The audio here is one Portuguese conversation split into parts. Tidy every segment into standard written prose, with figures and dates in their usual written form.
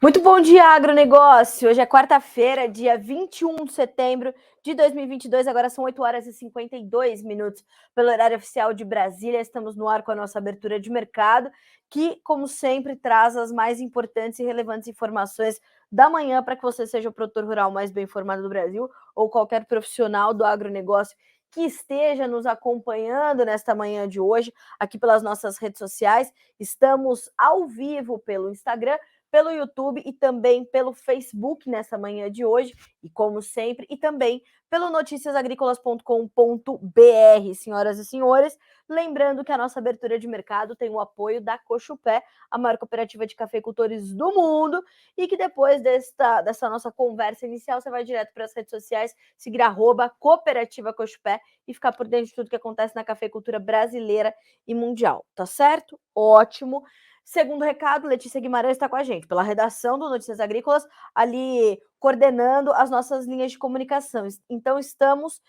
Muito bom dia, agronegócio! Hoje é quarta-feira, dia 21 de setembro de 2022, agora são 8 horas e 52 minutos pelo horário oficial de Brasília. Estamos no ar com a nossa abertura de mercado, que, como sempre, traz as mais importantes e relevantes informações da manhã para que você seja o produtor rural mais bem informado do Brasil ou qualquer profissional do agronegócio que esteja nos acompanhando nesta manhã de hoje, aqui pelas nossas redes sociais. Estamos ao vivo pelo Instagram, pelo YouTube e também pelo Facebook nessa manhã de hoje, e como sempre, e também pelo noticiasagricolas.com.br, senhoras e senhores, lembrando que a nossa abertura de mercado tem o apoio da Cochupé, a maior cooperativa de cafeicultores do mundo, e que depois dessa nossa conversa inicial, você vai direto para as redes sociais, seguir @cooperativa Cochupé e ficar por dentro de tudo que acontece na cafeicultura brasileira e mundial, tá certo? Ótimo! Segundo recado, Letícia Guimarães está com a gente, pela redação do Notícias Agrícolas, ali coordenando as nossas linhas de comunicação. Então, estamos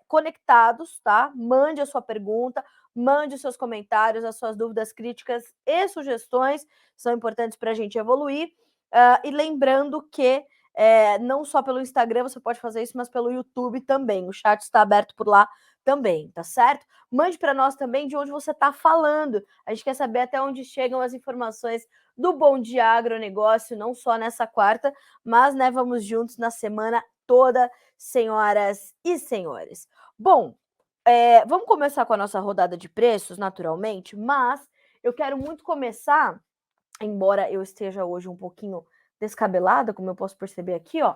conectados, tá? Mande a sua pergunta, mande os seus comentários, as suas dúvidas, críticas e sugestões, são importantes para a gente evoluir. E lembrando que não só pelo Instagram você pode fazer isso, mas pelo YouTube também. O chat está aberto por lá também, tá certo? Mande para nós também de onde você está falando. A gente quer saber até onde chegam as informações do Bom Dia Agronegócio, não só nessa quarta, mas vamos juntos na semana toda, senhoras e senhores. Bom, vamos começar com a nossa rodada de preços, naturalmente, mas eu quero muito começar, embora eu esteja hoje um pouquinho descabelada, como eu posso perceber aqui, ó.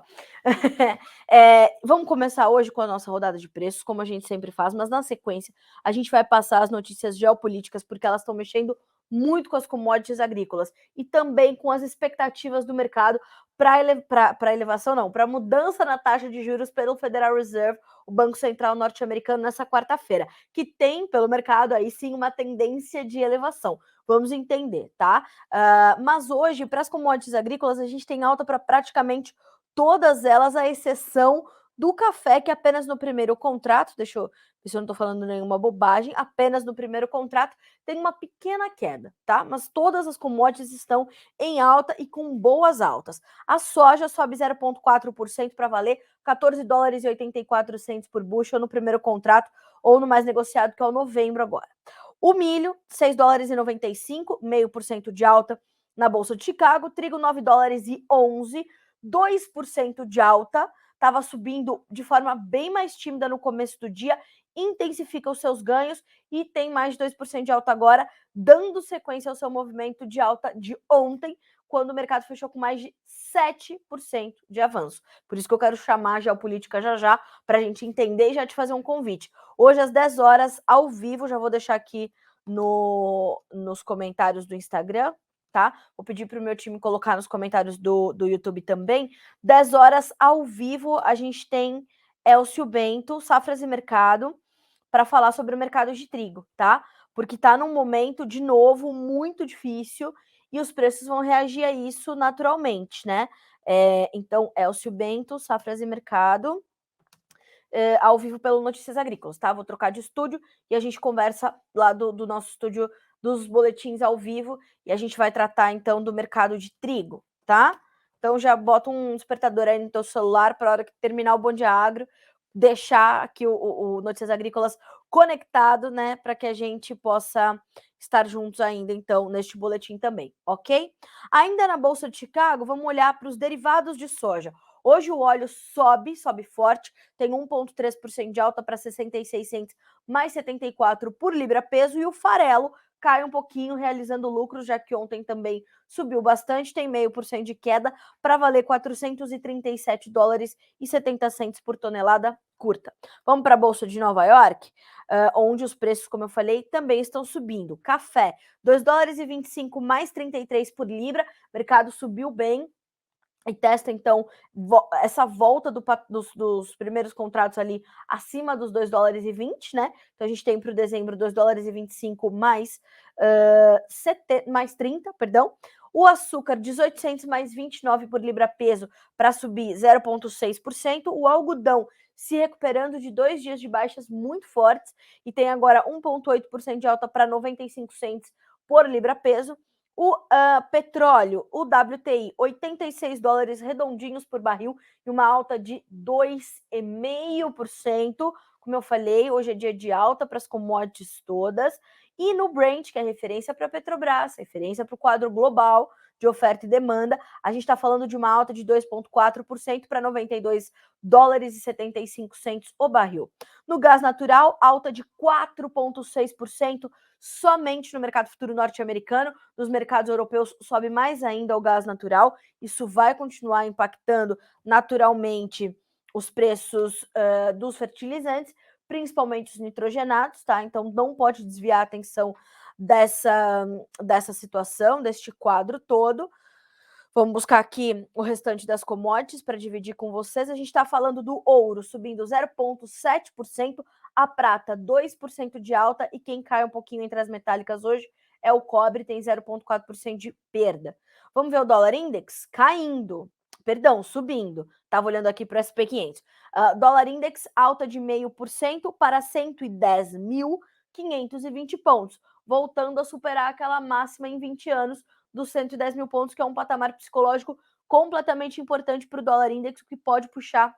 Vamos começar hoje com a nossa rodada de preços, como a gente sempre faz, mas na sequência a gente vai passar as notícias geopolíticas, porque elas estão mexendo muito com as commodities agrícolas e também com as expectativas do mercado para elevação, não, para mudança na taxa de juros pelo Federal Reserve, o Banco Central norte-americano, nessa quarta-feira, que tem, pelo mercado, aí sim, uma tendência de elevação. Vamos entender, tá? Mas hoje, para as commodities agrícolas, a gente tem alta para praticamente todas elas, à exceção do café, que apenas no primeiro contrato, deixa eu ver se eu não estou falando nenhuma bobagem, apenas no primeiro contrato tem uma pequena queda, tá? Mas todas as commodities estão em alta e com boas altas. A soja sobe 0,4% para valer $14,84 por bushel no primeiro contrato, ou no mais negociado, que é o novembro agora. O milho, $6,95, 0,5% de alta na Bolsa de Chicago. Trigo, $9,11, 2% de alta. Estava subindo de forma bem mais tímida no começo do dia, intensifica os seus ganhos e tem mais de 2% de alta agora, dando sequência ao seu movimento de alta de ontem, quando o mercado fechou com mais de 7% de avanço. Por isso que eu quero chamar a geopolítica já, para a gente entender e já te fazer um convite. Hoje, às 10 horas, ao vivo, já vou deixar aqui nos comentários do Instagram, tá? Vou pedir para o meu time colocar nos comentários do YouTube também. 10 horas, ao vivo, a gente tem Elcio Bento, Safras e Mercado, para falar sobre o mercado de trigo, tá? Porque está num momento, de novo, muito difícil e os preços vão reagir a isso naturalmente, né? Então, Elcio Bento, Safras e Mercado, ao vivo pelo Notícias Agrícolas, tá? Vou trocar de estúdio e a gente conversa lá do nosso estúdio dos boletins ao vivo e a gente vai tratar, então, do mercado de trigo, tá? Então, já bota um despertador aí no teu celular para a hora que terminar o Bom Dia Agro, deixar aqui o Notícias Agrícolas conectado, né? Para que a gente possa estar juntos ainda, então, neste boletim também, ok? Ainda na Bolsa de Chicago, vamos olhar para os derivados de soja. Hoje o óleo sobe forte, tem 1,3% de alta para 66 centes mais 74 por libra-peso, e o farelo cai um pouquinho, realizando lucros, já que ontem também subiu bastante, tem 0,5% de queda para valer $437,70 por tonelada curta. Vamos para a Bolsa de Nova York, onde os preços, como eu falei, também estão subindo. Café, $2,25 mais 33 por libra, mercado subiu bem, e testa, então, essa volta dos primeiros contratos ali acima dos $2,20, né? Então, a gente tem para o dezembro $2,25 mais 30, perdão. O açúcar, 18 centes mais 29 por libra-peso, para subir 0,6%. O algodão se recuperando de 2 dias de baixas muito fortes e tem agora 1,8% de alta para 95 centes por libra-peso. O petróleo, o WTI, 86 dólares redondinhos por barril e uma alta de 2,5%. Como eu falei, hoje é dia de alta para as commodities todas. E no Brent, que é referência para a Petrobras, referência para o quadro global de oferta e demanda, a gente está falando de uma alta de 2,4% para 92 dólares e 75 centos o barril. No gás natural, alta de 4,6% somente no mercado futuro norte-americano. Nos mercados europeus sobe mais ainda o gás natural. Isso vai continuar impactando naturalmente os preços dos fertilizantes, principalmente os nitrogenados, tá? Então não pode desviar a atenção dessa situação, deste quadro todo. Vamos buscar aqui o restante das commodities para dividir com vocês. A gente está falando do ouro subindo 0,7%, a prata 2% de alta e quem cai um pouquinho entre as metálicas hoje é o cobre, tem 0,4% de perda. Vamos ver o dólar index caindo, perdão, subindo. Estava olhando aqui para o SP500. Dólar index alta de 0,5% para 110.520 pontos, voltando a superar aquela máxima em 20 anos dos 110 mil pontos, que é um patamar psicológico completamente importante para o dólar index, que pode puxar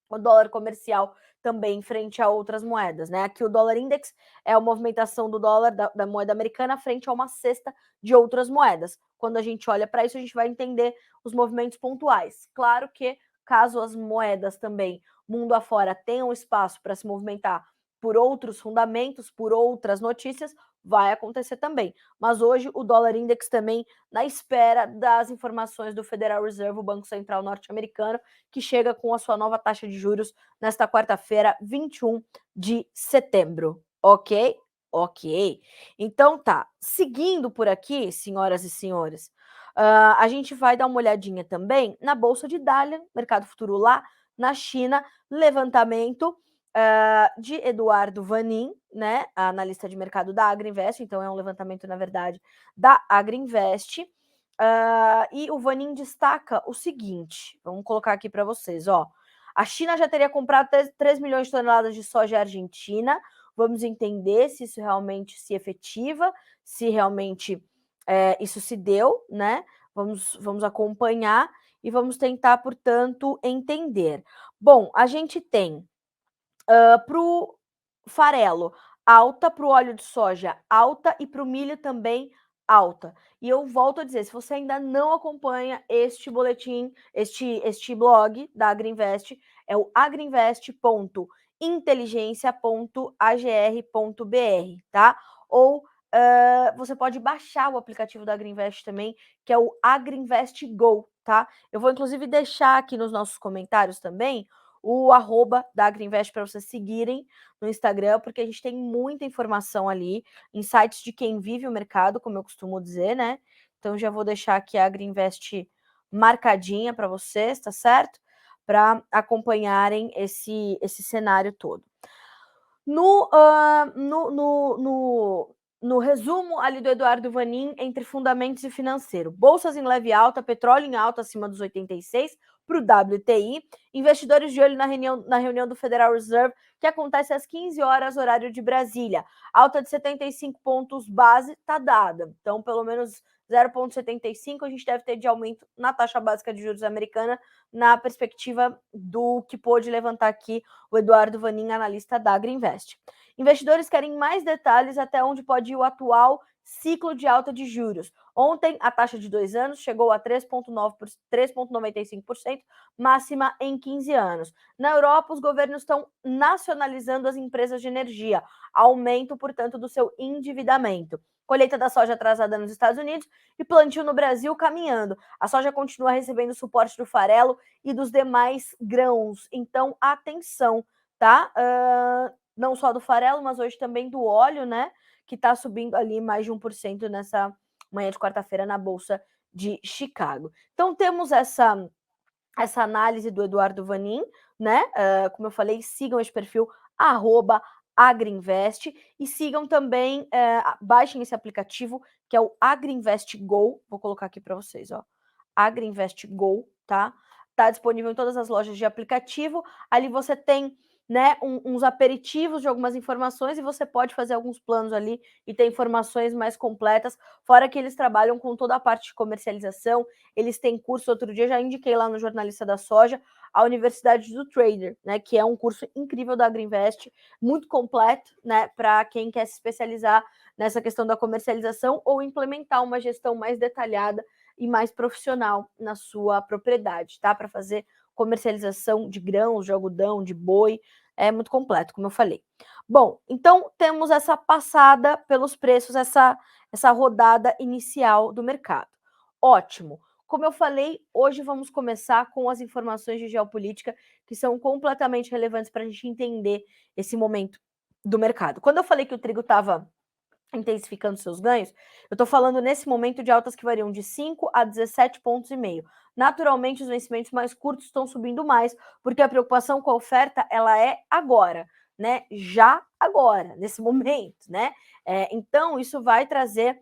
o dólar comercial também frente a outras moedas, né? Aqui o dólar index é a movimentação do dólar da moeda americana frente a uma cesta de outras moedas. Quando a gente olha para isso, a gente vai entender os movimentos pontuais. Claro que caso as moedas também, mundo afora, tenham espaço para se movimentar por outros fundamentos, por outras notícias, vai acontecer também. Mas hoje o dólar index também na espera das informações do Federal Reserve, o Banco Central norte-americano, que chega com a sua nova taxa de juros nesta quarta-feira, 21 de setembro. Ok? Ok. Então tá. Seguindo por aqui, senhoras e senhores, a gente vai dar uma olhadinha também na Bolsa de Dalian, mercado futuro lá na China, levantamento de Eduardo Vanin, né, analista de mercado da Agrinvest, então é um levantamento, na verdade, da Agrinvest, e o Vanin destaca o seguinte, vamos colocar aqui para vocês, ó, a China já teria comprado 3 milhões de toneladas de soja argentina, vamos entender se isso realmente se efetiva, se realmente isso se deu, né, vamos acompanhar e vamos tentar, portanto, entender. Bom, a gente tem para o farelo, alta, para o óleo de soja, alta, e para o milho também alta. E eu volto a dizer, se você ainda não acompanha este boletim, este blog da Agrinvest, é o agrinvest.inteligência.agr.br, tá? Ou você pode baixar o aplicativo da Agrinvest também, que é o Agrinvest Go, tá? Eu vou inclusive deixar aqui nos nossos comentários também o arroba da Agrinvest para vocês seguirem no Instagram, porque a gente tem muita informação ali, insights de quem vive o mercado, como eu costumo dizer, né? Então já vou deixar aqui a Agrinvest marcadinha para vocês, tá certo? Para acompanharem esse cenário todo. No resumo ali do Eduardo Vanin, entre fundamentos e financeiro, bolsas em leve alta, petróleo em alta acima dos 86 para o WTI, investidores de olho na reunião do Federal Reserve, que acontece às 15 horas, horário de Brasília. Alta de 75 pontos base está dada, então pelo menos 0,75 a gente deve ter de aumento na taxa básica de juros americana, na perspectiva do que pôde levantar aqui o Eduardo Vanin, analista da Agrinvest. Investidores querem mais detalhes até onde pode ir o atual ciclo de alta de juros. Ontem, a taxa de 2 anos chegou a 3,95%, máxima em 15 anos. Na Europa, os governos estão nacionalizando as empresas de energia, aumento, portanto, do seu endividamento. Colheita da soja atrasada nos Estados Unidos e plantio no Brasil caminhando. A soja continua recebendo suporte do farelo e dos demais grãos. Então, atenção, tá? Não só do farelo, mas hoje também do óleo, né? Que está subindo ali mais de 1% nessa manhã de quarta-feira na Bolsa de Chicago. Então, temos essa análise do Eduardo Vanin, né? Como eu falei, sigam esse perfil, @agrinvest, e sigam também, baixem esse aplicativo, que é o Agrinvest Go, vou colocar aqui para vocês, ó, Agrinvest Go, tá? Tá disponível em todas as lojas de aplicativo, ali você tem né, uns aperitivos de algumas informações e você pode fazer alguns planos ali e ter informações mais completas, fora que eles trabalham com toda a parte de comercialização, eles têm curso, outro dia já indiquei lá no Jornalista da Soja, a Universidade do Trader, né, que é um curso incrível da Agriinvest, muito completo, né, para quem quer se especializar nessa questão da comercialização ou implementar uma gestão mais detalhada e mais profissional na sua propriedade, tá? Para fazer comercialização de grãos, de algodão, de boi, é muito completo, como eu falei. Bom, então temos essa passada pelos preços, essa rodada inicial do mercado. Ótimo. Como eu falei, hoje vamos começar com as informações de geopolítica que são completamente relevantes para a gente entender esse momento do mercado. Quando eu falei que o trigo estava intensificando seus ganhos, eu estou falando nesse momento de altas que variam de 5 a 17 pontos e meio. Naturalmente, os vencimentos mais curtos estão subindo mais, porque a preocupação com a oferta ela é agora, né? Já agora, nesse momento, né? Então, isso vai trazer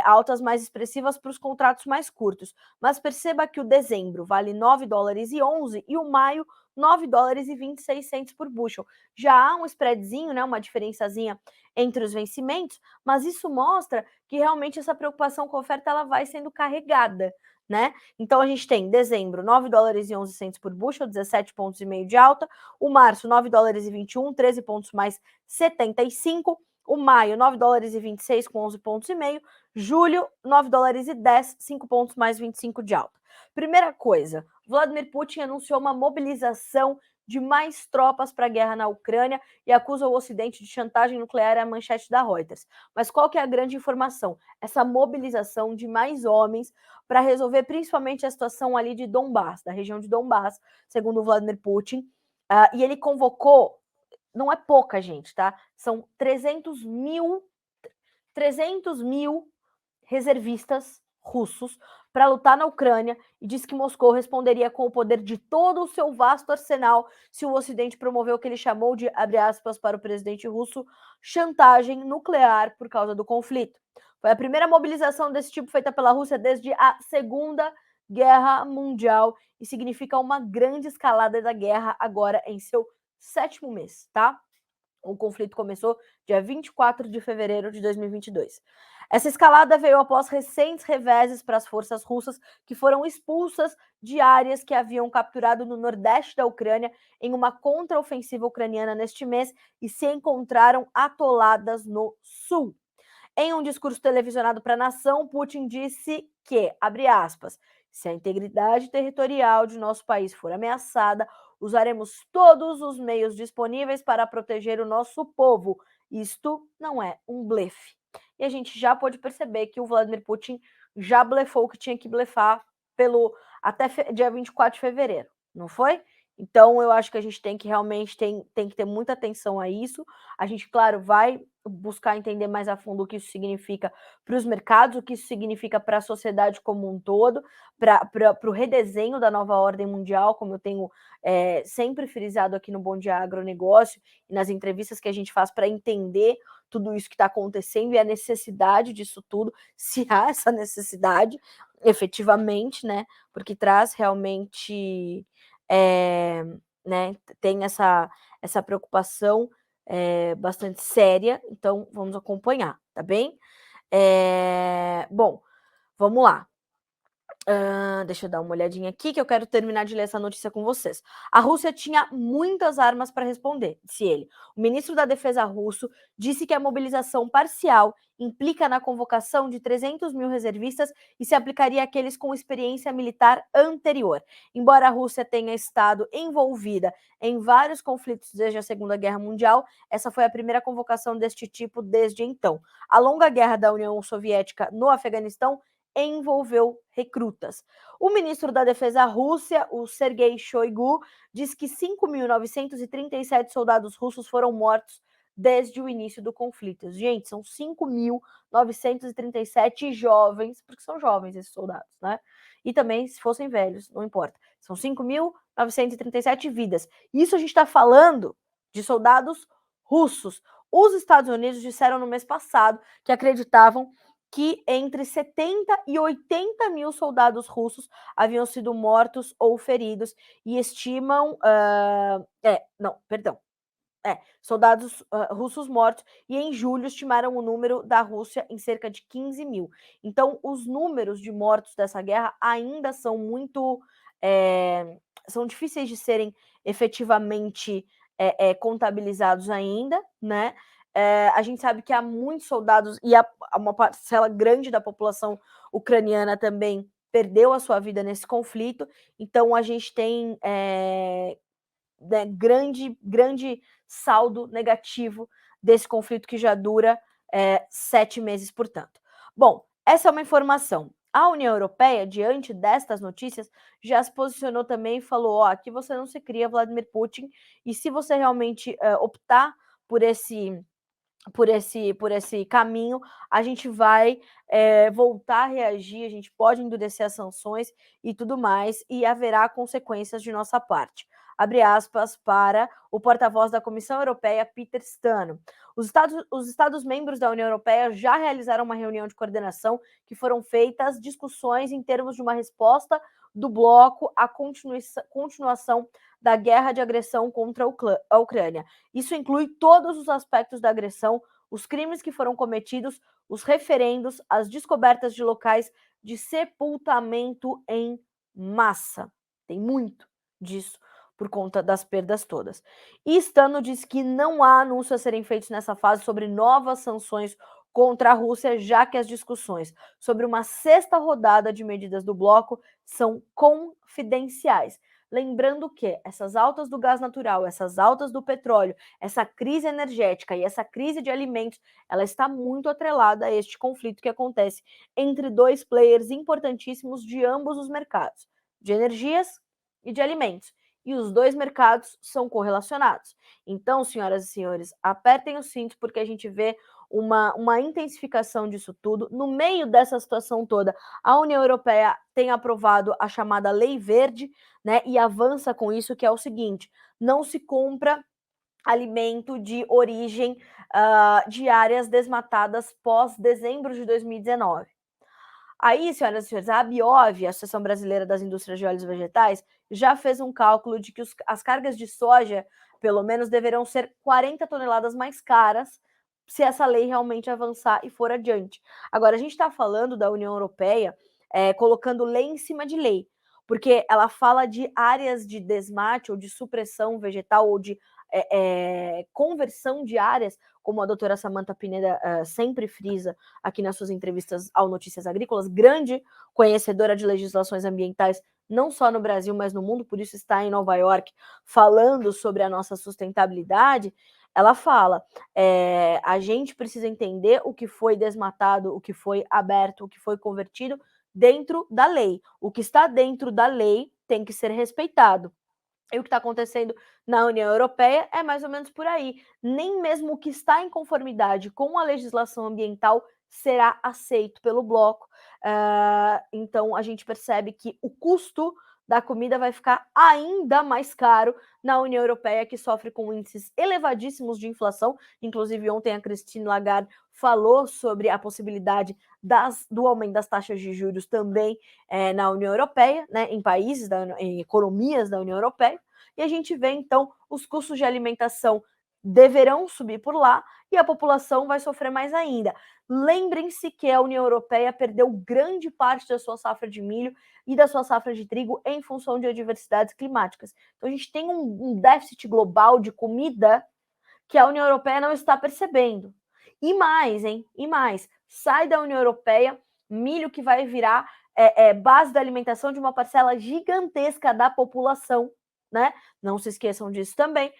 altas mais expressivas para os contratos mais curtos. Mas perceba que o dezembro vale 9 dólares e 11 e o maio 9 dólares e 26 centes por bushel. Já há um spreadzinho, né, uma diferençazinha entre os vencimentos, mas isso mostra que realmente essa preocupação com a oferta ela vai sendo carregada, né? Então a gente tem dezembro 9 dólares e 11 centes por bushel, 17 pontos e meio de alta, o março 9 dólares e 21, 13 pontos mais 75, o maio 9 dólares e 26 com 11 pontos e meio, julho 9 dólares e 10, 5 pontos mais 25 de alta. Primeira coisa, Vladimir Putin anunciou uma mobilização de mais tropas para a guerra na Ucrânia e acusa o Ocidente de chantagem nuclear, é a manchete da Reuters. Mas qual que é a grande informação? Essa mobilização de mais homens para resolver principalmente a situação ali de Donbass, da região de Donbass, segundo o Vladimir Putin. E ele convocou, não é pouca gente, tá? São 300 mil reservistas russos para lutar na Ucrânia e disse que Moscou responderia com o poder de todo o seu vasto arsenal se o Ocidente promoveu o que ele chamou de, abre aspas para o presidente russo, chantagem nuclear por causa do conflito. Foi a primeira mobilização desse tipo feita pela Rússia desde a Segunda Guerra Mundial e significa uma grande escalada da guerra agora em seu 7º mês, tá? O conflito começou dia 24 de fevereiro de 2022. Essa escalada veio após recentes reveses para as forças russas que foram expulsas de áreas que haviam capturado no nordeste da Ucrânia em uma contraofensiva ucraniana neste mês e se encontraram atoladas no sul. Em um discurso televisionado para a nação, Putin disse que, abre aspas, se a integridade territorial de nosso país for ameaçada, usaremos todos os meios disponíveis para proteger o nosso povo. Isto não é um blefe. E a gente já pôde perceber que o Vladimir Putin já blefou o que tinha que blefar até dia 24 de fevereiro, não foi? Então, eu acho que a gente tem que realmente tem que ter muita atenção a isso. A gente, claro, vai buscar entender mais a fundo o que isso significa para os mercados, o que isso significa para a sociedade como um todo, para o redesenho da nova ordem mundial, como eu tenho sempre frisado aqui no Bom Dia Agronegócio e nas entrevistas que a gente faz para entender tudo isso que está acontecendo e a necessidade disso tudo, se há essa necessidade, efetivamente, né? Porque traz realmente, né? Tem essa preocupação bastante séria, então vamos acompanhar, tá bem? Bom, vamos lá. Deixa eu dar uma olhadinha aqui que eu quero terminar de ler essa notícia com vocês. A Rússia tinha muitas armas para responder, disse ele. O ministro da Defesa russo disse que a mobilização parcial implica na convocação de 300 mil reservistas e se aplicaria àqueles com experiência militar anterior. Embora a Rússia tenha estado envolvida em vários conflitos desde a Segunda Guerra Mundial, essa foi a primeira convocação deste tipo desde então. A longa guerra da União Soviética no Afeganistão envolveu recrutas. O ministro da Defesa Rússia, o Sergei Shoigu, diz que 5.937 soldados russos foram mortos desde o início do conflito. Gente, são 5.937 jovens, porque são jovens esses soldados, né? E também, se fossem velhos, não importa. São 5.937 vidas. Isso a gente está falando de soldados russos. Os Estados Unidos disseram no mês passado que acreditavam que entre 70 e 80 mil soldados russos haviam sido mortos ou feridos e estimam... não, perdão. soldados russos mortos, e em julho estimaram o número da Rússia em cerca de 15 mil. Então, os números de mortos dessa guerra ainda são muito. São difíceis de serem efetivamente contabilizados ainda, né? A gente sabe que há muitos soldados e uma parcela grande da população ucraniana também perdeu a sua vida nesse conflito, então a gente tem né, grande saldo negativo desse conflito que já dura 7 meses, portanto. Bom, essa é uma informação. A União Europeia, diante destas notícias, já se posicionou também e falou: ó, aqui você não se cria Vladimir Putin, e se você realmente optar por esse caminho, a gente vai voltar a reagir, a gente pode endurecer as sanções e tudo mais, e haverá consequências de nossa parte. Abre aspas para o porta-voz da Comissão Europeia, Peter Stano. Os Estados-membros da União Europeia já realizaram uma reunião de coordenação que foram feitas discussões em termos de uma resposta do bloco à continuação da guerra de agressão contra a Ucrânia. Isso inclui todos os aspectos da agressão, os crimes que foram cometidos, os referendos, as descobertas de locais de sepultamento em massa. Tem muito disso por conta das perdas todas. E Stano diz que não há anúncios a serem feitos nessa fase sobre novas sanções contra a Rússia, já que as discussões sobre uma sexta rodada de medidas do bloco são confidenciais. Lembrando que essas altas do gás natural, essas altas do petróleo, essa crise energética e essa crise de alimentos, ela está muito atrelada a este conflito que acontece entre dois players importantíssimos de ambos os mercados, de energias e de alimentos. E os dois mercados são correlacionados. Então, senhoras e senhores, apertem os cintos, porque a gente vê uma intensificação disso tudo. No meio dessa situação toda, a União Europeia tem aprovado a chamada Lei Verde, né, e avança com isso, que é o seguinte: não se compra alimento de origem de áreas desmatadas pós dezembro de 2019. Aí, senhoras e senhores, a Abiov, a Associação Brasileira das Indústrias de Óleos Vegetais, já fez um cálculo de que as cargas de soja, pelo menos, deverão ser 40 toneladas mais caras se essa lei realmente avançar e for adiante. Agora, a gente está falando da União Europeia colocando lei em cima de lei, porque ela fala de áreas de desmate ou de supressão vegetal ou de conversão de áreas, como a doutora Samantha Pineda sempre frisa aqui nas suas entrevistas ao Notícias Agrícolas, grande conhecedora de legislações ambientais, não só no Brasil, mas no mundo, por isso está em Nova York falando sobre a nossa sustentabilidade. Ela fala, a gente precisa entender o que foi desmatado, o que foi aberto, o que foi convertido dentro da lei. O que está dentro da lei tem que ser respeitado. E o que está acontecendo na União Europeia é mais ou menos por aí. Nem mesmo o que está em conformidade com a legislação ambiental será aceito pelo bloco. Então, a gente percebe que o custo da comida vai ficar ainda mais caro na União Europeia, que sofre com índices elevadíssimos de inflação. Inclusive, ontem a Christine Lagarde falou sobre a possibilidade do aumento das taxas de juros também na União Europeia, né, em países, em economias da União Europeia, e a gente vê, então, os custos de alimentação deverão subir por lá e a população vai sofrer mais ainda. Lembrem-se que a União Europeia perdeu grande parte da sua safra de milho e da sua safra de trigo em função de adversidades climáticas. Então, a gente tem um déficit global de comida que a União Europeia não está percebendo. E mais, hein? E mais, sai da União Europeia milho que vai virar base da alimentação de uma parcela gigantesca da população, né? Não se esqueçam disso também.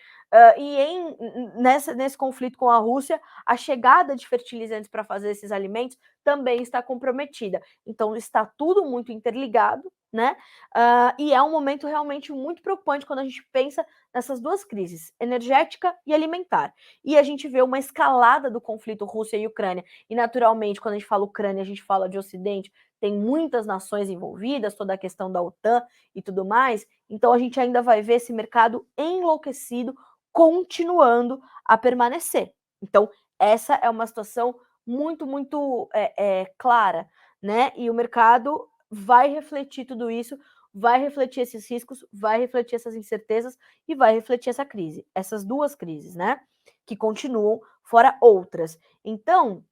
Nesse conflito com a Rússia, a chegada de fertilizantes para fazer esses alimentos também está comprometida. Então, está tudo muito interligado, né? E é um momento realmente muito preocupante quando a gente pensa nessas duas crises, energética e alimentar. E a gente vê uma escalada do conflito Rússia e Ucrânia. E, naturalmente, quando a gente fala Ucrânia, a gente fala de Ocidente, tem muitas nações envolvidas, toda a questão da OTAN e tudo mais. Então, a gente ainda vai ver esse mercado enlouquecido continuando a permanecer. Então, essa é uma situação muito, muito clara, né? E o mercado vai refletir tudo isso vai refletir esses riscos, vai refletir essas incertezas e vai refletir essa crise, essas duas crises, né? Que continuam, fora outras. Então,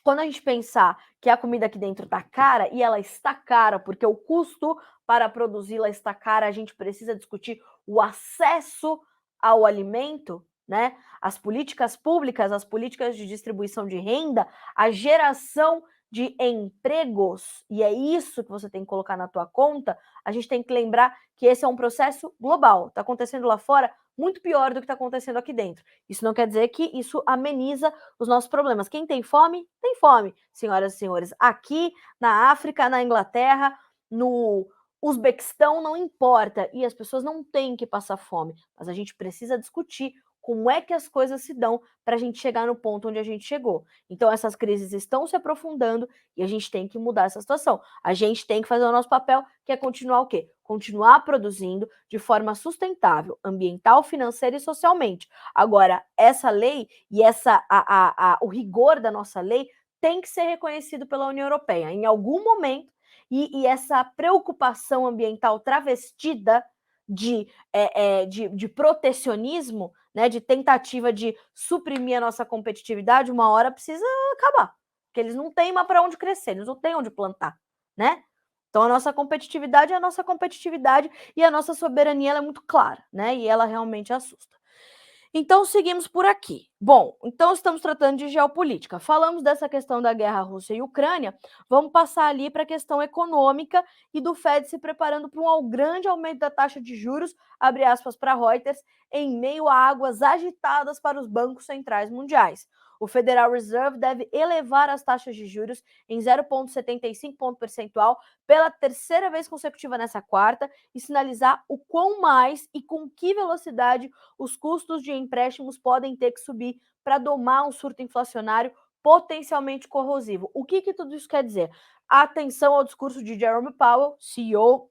quando a gente pensar que a comida aqui dentro está cara, e ela está cara porque o custo para produzi-la está cara, a gente precisa discutir o acesso ao alimento, né? As políticas públicas, as políticas de distribuição de renda, a geração de empregos, e é isso que você tem que colocar na tua conta. A gente tem que lembrar que esse é um processo global. Está acontecendo lá fora muito pior do que está acontecendo aqui dentro. Isso não quer dizer que isso ameniza os nossos problemas. Quem tem fome, senhoras e senhores. Aqui na África, na Inglaterra, no Uzbequistão, não importa. E as pessoas não têm que passar fome. Mas a gente precisa discutir como é que as coisas se dão para a gente chegar no ponto onde a gente chegou. Então, essas crises estão se aprofundando e a gente tem que mudar essa situação. A gente tem que fazer o nosso papel, que é continuar o quê? Continuar produzindo de forma sustentável, ambiental, financeira e socialmente. Agora, essa lei e o rigor da nossa lei tem que ser reconhecido pela União Europeia. Em algum momento, e essa preocupação ambiental travestida de protecionismo, né, de tentativa de suprimir a nossa competitividade, uma hora precisa acabar. Porque eles não têm mais para onde crescer, eles não têm onde plantar, né? Então a nossa competitividade é a nossa competitividade e a nossa soberania é muito clara, né? E ela realmente assusta. Então seguimos por aqui. Bom, então estamos tratando de geopolítica. Falamos dessa questão da guerra Rússia e Ucrânia, vamos passar ali para a questão econômica e do Fed se preparando para um grande aumento da taxa de juros, abre aspas para Reuters, em meio a águas agitadas para os bancos centrais mundiais. O Federal Reserve deve elevar as taxas de juros em 0,75 ponto percentual pela terceira vez consecutiva nessa quarta e sinalizar o quão mais e com que velocidade os custos de empréstimos podem ter que subir para domar um surto inflacionário potencialmente corrosivo. O que tudo isso quer dizer? Atenção ao discurso de Jerome Powell, CEO,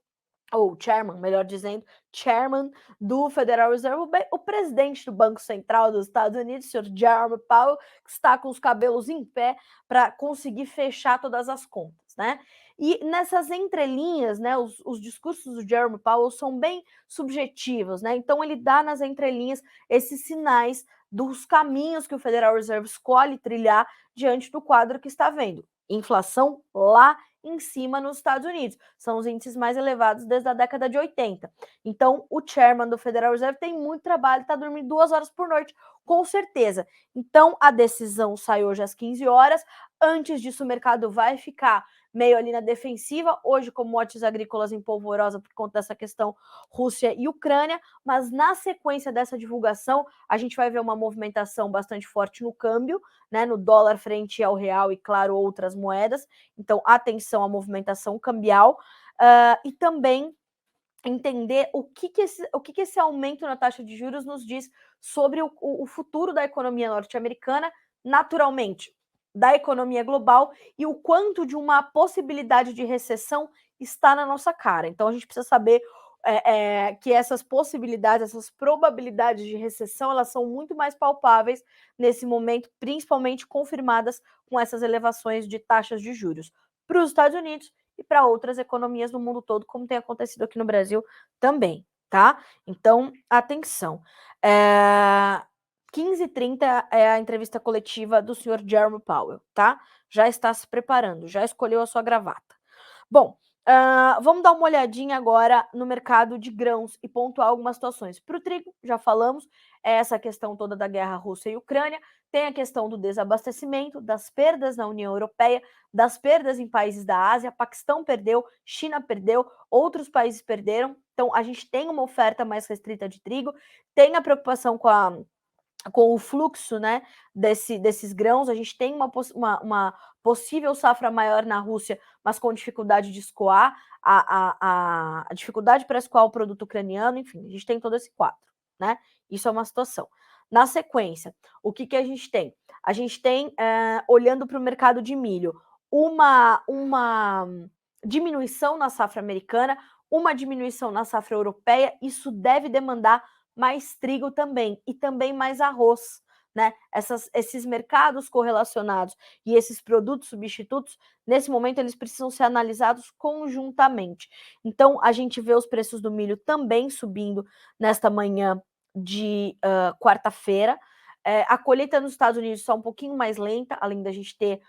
ou chairman, melhor dizendo, chairman do Federal Reserve, o presidente do Banco Central dos Estados Unidos, o senhor Jerome Powell, que está com os cabelos em pé para conseguir fechar todas as contas, né? E nessas entrelinhas, né, os discursos do Jerome Powell são bem subjetivos, né? Então ele dá nas entrelinhas esses sinais dos caminhos que o Federal Reserve escolhe trilhar diante do quadro que está vendo. Inflação lá em cima nos Estados Unidos. São os índices mais elevados desde a década de 80. Então, o chairman do Federal Reserve tem muito trabalho, está dormindo 2 horas por noite, com certeza. Então, a decisão sai hoje às 15 horas. Antes disso, o mercado vai ficar meio ali na defensiva, hoje commodities agrícolas em polvorosa por conta dessa questão Rússia e Ucrânia, mas na sequência dessa divulgação, a gente vai ver uma movimentação bastante forte no câmbio, né, no dólar frente ao real e, claro, outras moedas. Então, atenção à movimentação cambial e também entender o que esse aumento na taxa de juros nos diz sobre o futuro da economia norte-americana, naturalmente, da economia global e o quanto de uma possibilidade de recessão está na nossa cara. Então, a gente precisa saber que essas possibilidades, essas probabilidades de recessão, elas são muito mais palpáveis nesse momento, principalmente confirmadas com essas elevações de taxas de juros para os Estados Unidos e para outras economias no mundo todo, como tem acontecido aqui no Brasil também, tá? Então, atenção. 15h30 é a entrevista coletiva do senhor Jerome Powell, tá? Já está se preparando, já escolheu a sua gravata. Bom, vamos dar uma olhadinha agora no mercado de grãos e pontuar algumas situações. Para o trigo, já falamos, essa questão toda da guerra Rússia e Ucrânia, tem a questão do desabastecimento, das perdas na União Europeia, das perdas em países da Ásia, Paquistão perdeu, China perdeu, outros países perderam, então a gente tem uma oferta mais restrita de trigo, tem a preocupação com o fluxo, né, desses grãos, a gente tem uma possível safra maior na Rússia, mas com dificuldade de escoar, a dificuldade para escoar o produto ucraniano, enfim, a gente tem todo esse quadro, né? Isso é uma situação. Na sequência, o que a gente tem? A gente tem, olhando para o mercado de milho, uma diminuição na safra americana, uma diminuição na safra europeia, isso deve demandar mais trigo também, e também mais arroz, né? Esses mercados correlacionados e esses produtos substitutos, nesse momento, eles precisam ser analisados conjuntamente. Então, a gente vê os preços do milho também subindo nesta manhã de quarta-feira. A colheita nos Estados Unidos está um pouquinho mais lenta, além da gente ter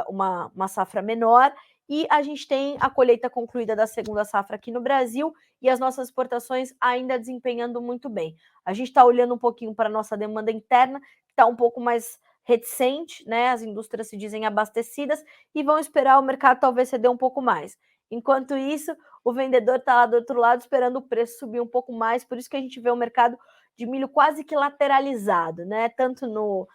uma safra menor, e a gente tem a colheita concluída da segunda safra aqui no Brasil e as nossas exportações ainda desempenhando muito bem. A gente está olhando um pouquinho para a nossa demanda interna, que está um pouco mais reticente, né? As indústrias se dizem abastecidas e vão esperar o mercado talvez ceder um pouco mais. Enquanto isso, o vendedor está lá do outro lado esperando o preço subir um pouco mais, por isso que a gente vê o mercado de milho quase que lateralizado, né? Tanto no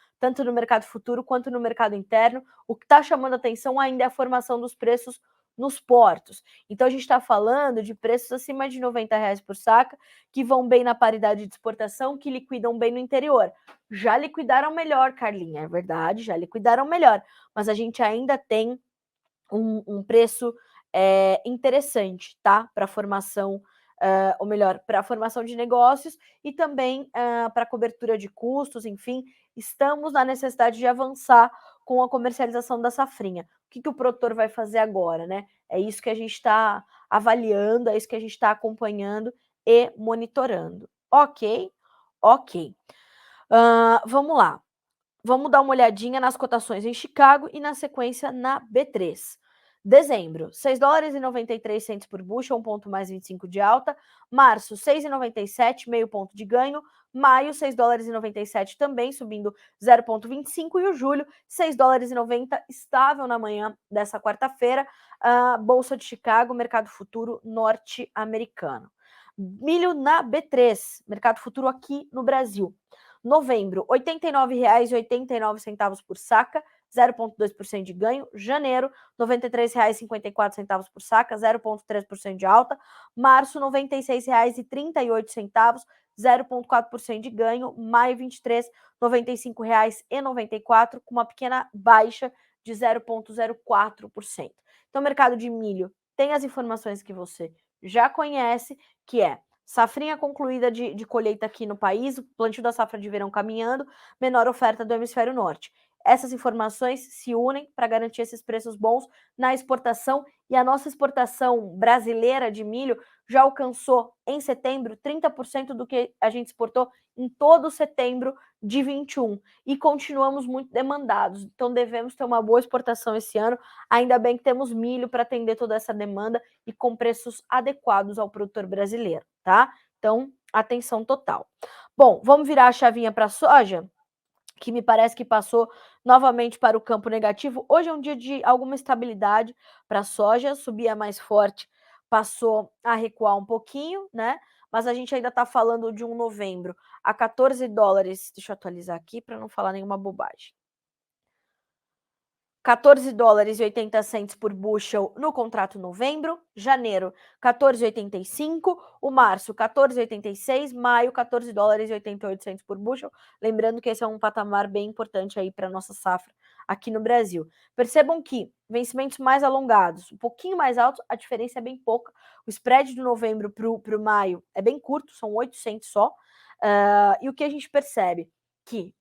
mercado futuro quanto no mercado interno. O que está chamando a atenção ainda é a formação dos preços nos portos. Então a gente está falando de preços acima de R$ 90 por saca, que vão bem na paridade de exportação, que liquidam bem no interior. Já liquidaram melhor, Carlinha, é verdade, já liquidaram melhor, mas a gente ainda tem um preço interessante, tá? Para a formação, ou melhor, para a formação de negócios e também para a cobertura de custos, enfim, estamos na necessidade de avançar com a comercialização da safrinha. O que o produtor vai fazer agora, né? É isso que a gente está avaliando, é isso que a gente está acompanhando e monitorando. Ok? Ok. Vamos lá. Vamos dar uma olhadinha nas cotações em Chicago e, na sequência, na B3. Dezembro, $6,93 por bushel, 1 ponto mais 25 de alta. Março, 6,97, meio ponto de ganho. Maio, $6,97 também, subindo 0,25. E o julho, $6,90, estável na manhã dessa quarta-feira. Bolsa de Chicago, mercado futuro norte-americano. Milho na B3, mercado futuro aqui no Brasil. Novembro, R$ 89,89 por saca, 0,2% de ganho. Janeiro, R$ 93,54 por saca, 0,3% de alta. Março, R$ 96,38, 0,4% de ganho. Maio 23, R$ 95,94, com uma pequena baixa de 0,04%. Então, o mercado de milho tem as informações que você já conhece, que é safrinha concluída de colheita aqui no país, o plantio da safra de verão caminhando, menor oferta do hemisfério norte. Essas informações se unem para garantir esses preços bons na exportação, e a nossa exportação brasileira de milho já alcançou em setembro 30% do que a gente exportou em todo setembro de 21, e continuamos muito demandados, então devemos ter uma boa exportação esse ano. Ainda bem que temos milho para atender toda essa demanda e com preços adequados ao produtor brasileiro, tá? Então, atenção total. Bom, vamos virar a chavinha para a soja, que me parece que passou novamente para o campo negativo. Hoje é um dia de alguma estabilidade para a soja, subia mais forte, passou a recuar um pouquinho, né? Mas a gente ainda está falando de um novembro a $14. Deixa eu atualizar aqui para não falar nenhuma bobagem. $14,80 por bushel no contrato novembro. Janeiro, 14,85. O março, 14,86. Maio, $14,88 por bushel. Lembrando que esse é um patamar bem importante aí para nossa safra aqui no Brasil. Percebam que vencimentos mais alongados, um pouquinho mais altos, a diferença é bem pouca. O spread de novembro para o maio é bem curto, são 800 só. E o que a gente percebe? Que,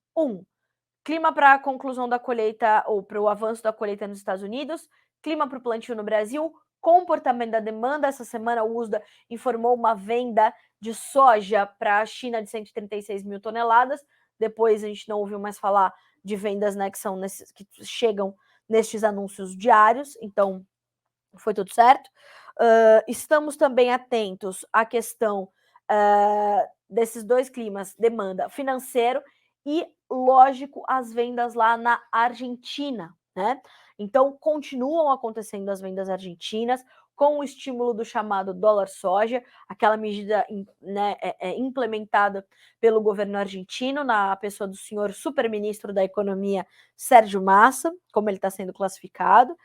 clima para a conclusão da colheita ou para o avanço da colheita nos Estados Unidos, clima para o plantio no Brasil, comportamento da demanda. Essa semana o USDA informou uma venda de soja para a China de 136 mil toneladas. Depois a gente não ouviu mais falar de vendas, né, que chegam nestes anúncios diários, então foi tudo certo. Estamos também atentos à questão desses dois climas, demanda financeiro e, lógico, as vendas lá na Argentina, né? Então, continuam acontecendo as vendas argentinas com o estímulo do chamado dólar soja, aquela medida, né, implementada pelo governo argentino na pessoa do senhor superministro da Economia, Sérgio Massa, como ele está sendo classificado.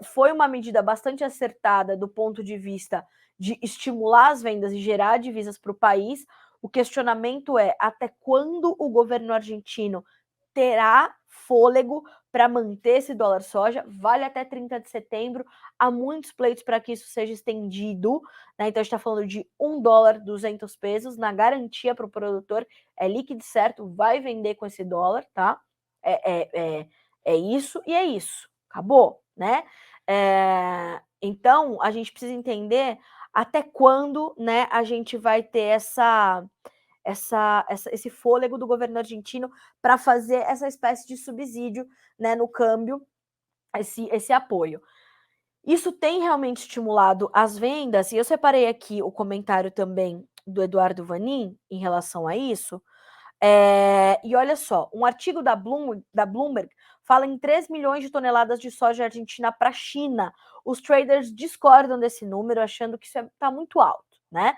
Foi uma medida bastante acertada do ponto de vista de estimular as vendas e gerar divisas para o país. O questionamento é até quando o governo argentino terá fôlego para manter esse dólar soja, vale até 30 de setembro, há muitos pleitos para que isso seja estendido, né? Então a gente está falando de $1, 200 pesos, na garantia para o produtor, é líquido certo, vai vender com esse dólar, tá? É isso e é isso, acabou, né? Então a gente precisa entender até quando, né, a gente vai ter esse fôlego do governo argentino para fazer essa espécie de subsídio, né, no câmbio, esse apoio. Isso tem realmente estimulado as vendas, e eu separei aqui o comentário também do Eduardo Vanin em relação a isso. E olha só, um artigo da Bloomberg fala em 3 milhões de toneladas de soja argentina para a China. Os traders discordam desse número, achando que isso está muito alto, né?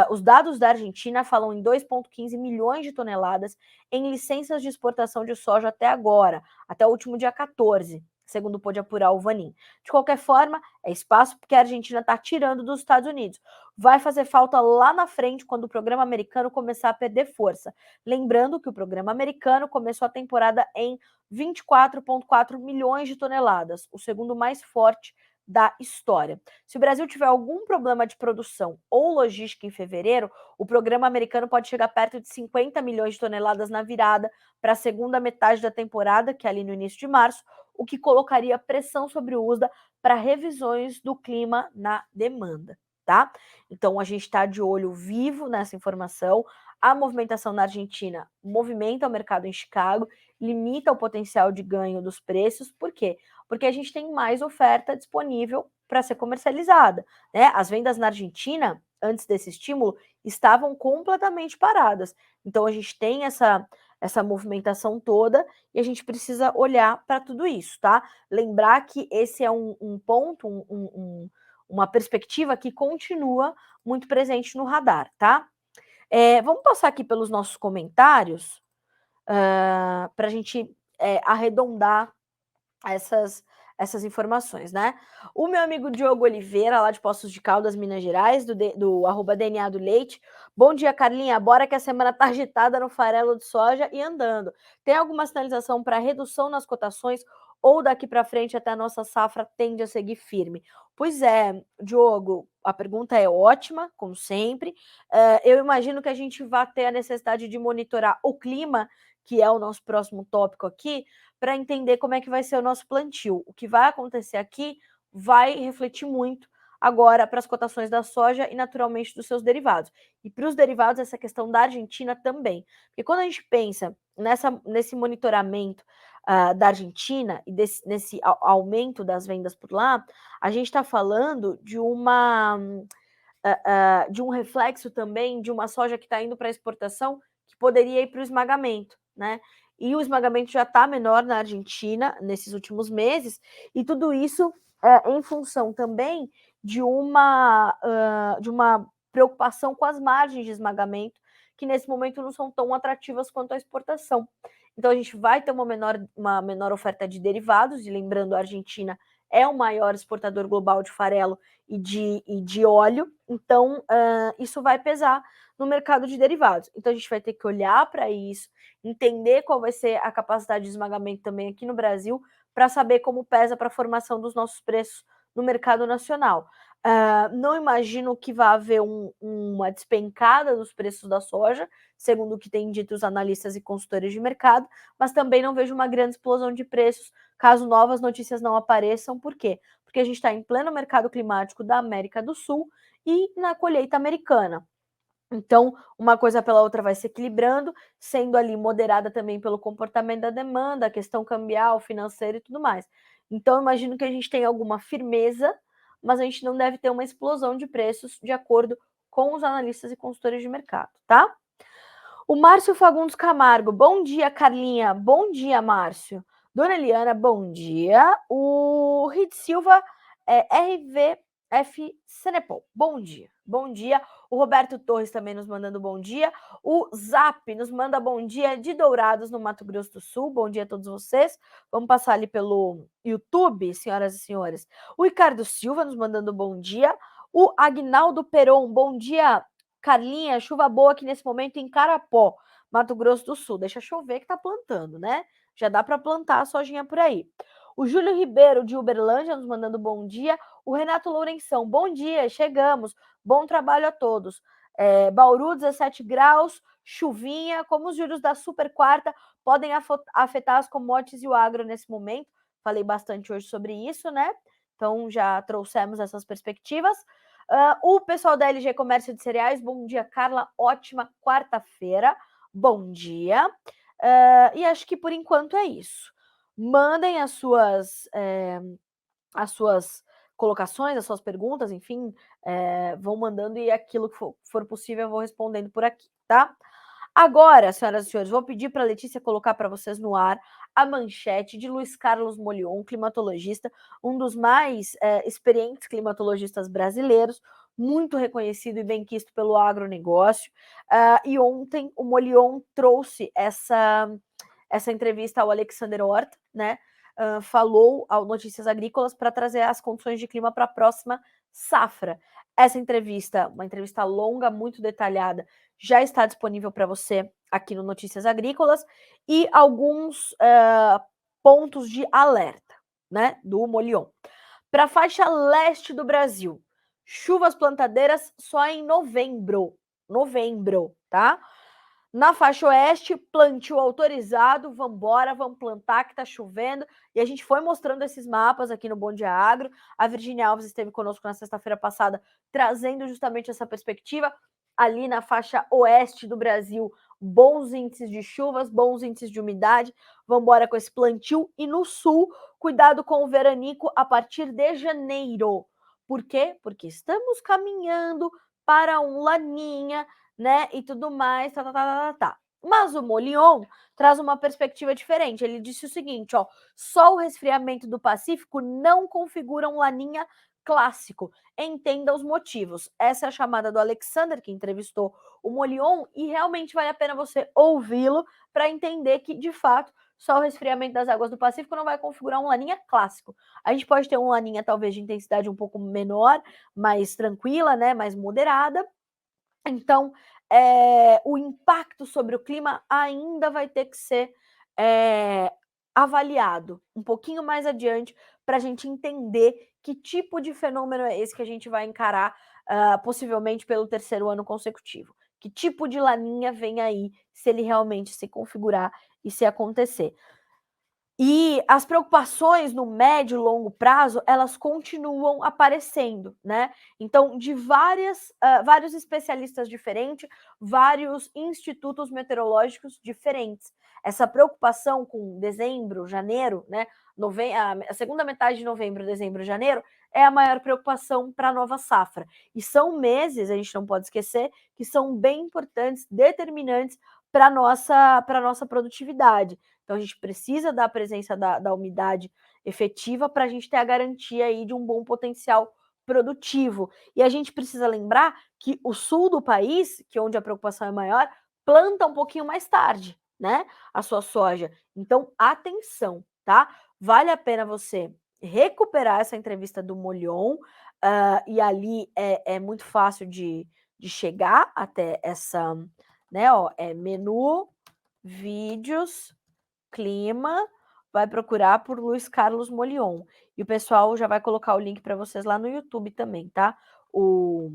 Os dados da Argentina falam em 2,15 milhões de toneladas em licenças de exportação de soja até agora, até o último dia 14, segundo pôde apurar o Vanin. De qualquer forma, é espaço que a Argentina está tirando dos Estados Unidos. Vai fazer falta lá na frente, quando o programa americano começar a perder força. Lembrando que o programa americano começou a temporada em 24,4 milhões de toneladas, o segundo mais forte da história. Se o Brasil tiver algum problema de produção ou logística em fevereiro, o programa americano pode chegar perto de 50 milhões de toneladas na virada para a segunda metade da temporada, que é ali no início de março, o que colocaria pressão sobre o USDA para revisões do clima na demanda, tá? Então a gente está de olho vivo nessa informação. A movimentação na Argentina movimenta o mercado em Chicago, limita o potencial de ganho dos preços. Por quê? Porque a gente tem mais oferta disponível para ser comercializada, né? As vendas na Argentina, antes desse estímulo, estavam completamente paradas. Então a gente tem essa movimentação toda e a gente precisa olhar para tudo isso, tá? Lembrar que esse é um ponto, uma perspectiva que continua muito presente no radar, tá? Vamos passar aqui pelos nossos comentários para a gente arredondar essas informações, né? O meu amigo Diogo Oliveira, lá de Poços de Caldas, Minas Gerais, do @DNA do Leite. Bom dia, Carlinha. Bora que a semana tá agitada no farelo de soja e andando. Tem alguma sinalização para redução nas cotações ou daqui para frente até a nossa safra tende a seguir firme? Pois é, Diogo, a pergunta é ótima, como sempre. Eu imagino que a gente vai ter a necessidade de monitorar o clima, que é o nosso próximo tópico aqui, para entender como é que vai ser o nosso plantio. O que vai acontecer aqui vai refletir muito agora para as cotações da soja e, naturalmente, dos seus derivados. E para os derivados, essa questão da Argentina também. Porque quando a gente pensa nesse monitoramento da Argentina e nesse aumento das vendas por lá, a gente está falando de de um reflexo também de uma soja que está indo para exportação que poderia ir para o esmagamento, né? E o esmagamento já está menor na Argentina nesses últimos meses, e tudo isso em função também de uma preocupação com as margens de esmagamento, que nesse momento não são tão atrativas quanto a exportação. Então a gente vai ter uma menor oferta de derivados, e lembrando, a Argentina é o maior exportador global de farelo e de óleo, então isso vai pesar no mercado de derivados. Então a gente vai ter que olhar para isso, entender qual vai ser a capacidade de esmagamento também aqui no Brasil, para saber como pesa para a formação dos nossos preços no mercado nacional. Não imagino que vá haver uma despencada dos preços da soja, segundo o que têm dito os analistas e consultores de mercado, mas também não vejo uma grande explosão de preços caso novas notícias não apareçam. Por quê? Porque a gente está em pleno mercado climático da América do Sul e na colheita americana. Então, uma coisa pela outra vai se equilibrando, sendo ali moderada também pelo comportamento da demanda, a questão cambial, financeira e tudo mais. Então, imagino que a gente tenha alguma firmeza, mas a gente não deve ter uma explosão de preços, de acordo com os analistas e consultores de mercado, tá? O Márcio Fagundes Camargo, bom dia, Carlinha. Bom dia, Márcio. Dona Eliana, bom dia. O Rit Silva, RVF Senepol, bom dia. Bom dia. O Roberto Torres também nos mandando bom dia. O Zap nos manda bom dia de Dourados, no Mato Grosso do Sul. Bom dia a todos vocês. Vamos passar ali pelo YouTube, senhoras e senhores. O Ricardo Silva nos mandando bom dia. O Agnaldo Peron, bom dia, Carlinha. Chuva boa aqui nesse momento em Carapó, Mato Grosso do Sul. Deixa chover que tá plantando, né? já dá para plantar a sojinha por aí. O Júlio Ribeiro, de Uberlândia, nos mandando bom dia. O Renato Lourenção, bom dia, chegamos. Bom trabalho a todos. Bauru, 17 graus, chuvinha. Como os juros da super quarta podem afetar as commodities e o agro nesse momento? Falei bastante hoje sobre isso, né? Então já trouxemos essas perspectivas. O pessoal da LG Comércio de Cereais, bom dia, Carla. Ótima quarta-feira. Bom dia. E acho que por enquanto é isso. Mandem as suas colocações, as suas perguntas, enfim, vão mandando e aquilo que for possível eu vou respondendo por aqui, tá? Agora, senhoras e senhores, vou pedir para a Letícia colocar para vocês no ar a manchete de Luiz Carlos Molion, climatologista, um dos mais experientes climatologistas brasileiros, muito reconhecido e benquisto pelo agronegócio. E ontem o Molion trouxe essa entrevista ao Alexander Horta, né? Falou ao Notícias Agrícolas para trazer as condições de clima para a próxima safra. Essa entrevista, uma entrevista longa, muito detalhada, já está disponível para você aqui no Notícias Agrícolas e alguns pontos de alerta, né, do Molion. Para a faixa leste do Brasil, chuvas plantadeiras só em novembro, tá? Na faixa oeste, plantio autorizado, vamos embora, vamos plantar que tá chovendo. E a gente foi mostrando esses mapas aqui no Bom Dia Agro. A Virginia Alves esteve conosco na sexta-feira passada, trazendo justamente essa perspectiva. Ali na faixa oeste do Brasil, bons índices de chuvas, bons índices de umidade. Vamos embora com esse plantio. E no sul, cuidado com o veranico a partir de janeiro. Por quê? Porque estamos caminhando para um laninha, né, e tudo mais, tá. Mas o Molion traz uma perspectiva diferente. Ele disse o seguinte, ó, só o resfriamento do Pacífico não configura um laninha clássico. Entenda os motivos. Essa é a chamada do Alexander, que entrevistou o Molion, e realmente vale a pena você ouvi-lo para entender que, de fato, só o resfriamento das águas do Pacífico não vai configurar um laninha clássico. A gente pode ter um laninha, talvez, de intensidade um pouco menor, mais tranquila, né, mais moderada. Então, o impacto sobre o clima ainda vai ter que ser avaliado um pouquinho mais adiante para a gente entender que tipo de fenômeno é esse que a gente vai encarar possivelmente pelo terceiro ano consecutivo. Que tipo de laninha vem aí, se ele realmente se configurar e se acontecer. E as preocupações no médio e longo prazo, elas continuam aparecendo, né? Então, de vários especialistas diferentes, vários institutos meteorológicos diferentes. Essa preocupação com dezembro, janeiro, né? A segunda metade de novembro, dezembro, janeiro, é a maior preocupação para a nova safra. E são meses, a gente não pode esquecer, que são bem importantes, determinantes para a nossa produtividade. Então, a gente precisa da presença da umidade efetiva para a gente ter a garantia aí de um bom potencial produtivo. E a gente precisa lembrar que o sul do país, que é onde a preocupação é maior, planta um pouquinho mais tarde, né, a sua soja. Então, atenção, tá? Vale a pena você recuperar essa entrevista do Molion, e ali é muito fácil de chegar até essa, né, ó, menu, vídeos, clima, vai procurar por Luiz Carlos Molion. E o pessoal já vai colocar o link para vocês lá no YouTube também, tá? O